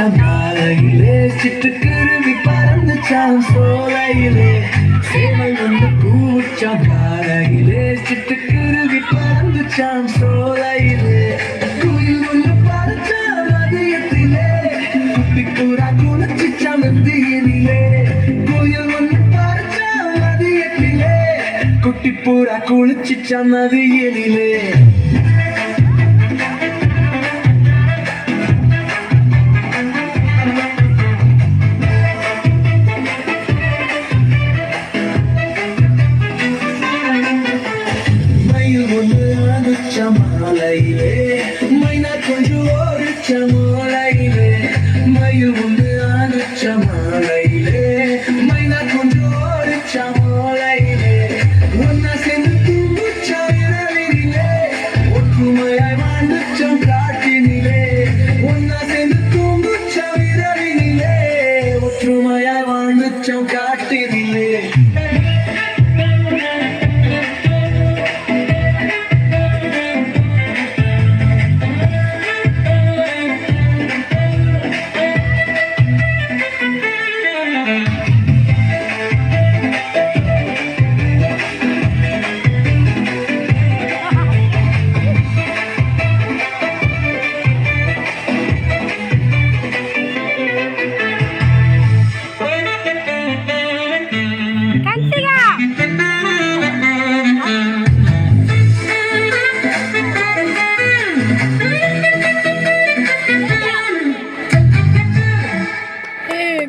கூவிச்சான் காலையிலே, சிட்டுக்குருவி பறந்துச்சான் சோலையிலே. சேவை வந்து கூவிச்சான் காலையிலே, சிட்டுக்குருவி பறந்துச்சான் சோலையிலே. குயில் ஒன்று பறந்தான் மதியத்திலே, குட்டிப்புறா குளிச்சுச்சான் நந்தியினிலே. குயில் ஒன்று பறந்தான் மதியத்திலே, குட்டிப்புறா குளிச்சுச்சான் நதியினிலே. மாலையிலே மைனா கொஞ்சம் ஓடிச்ச மாலையிலே மயில்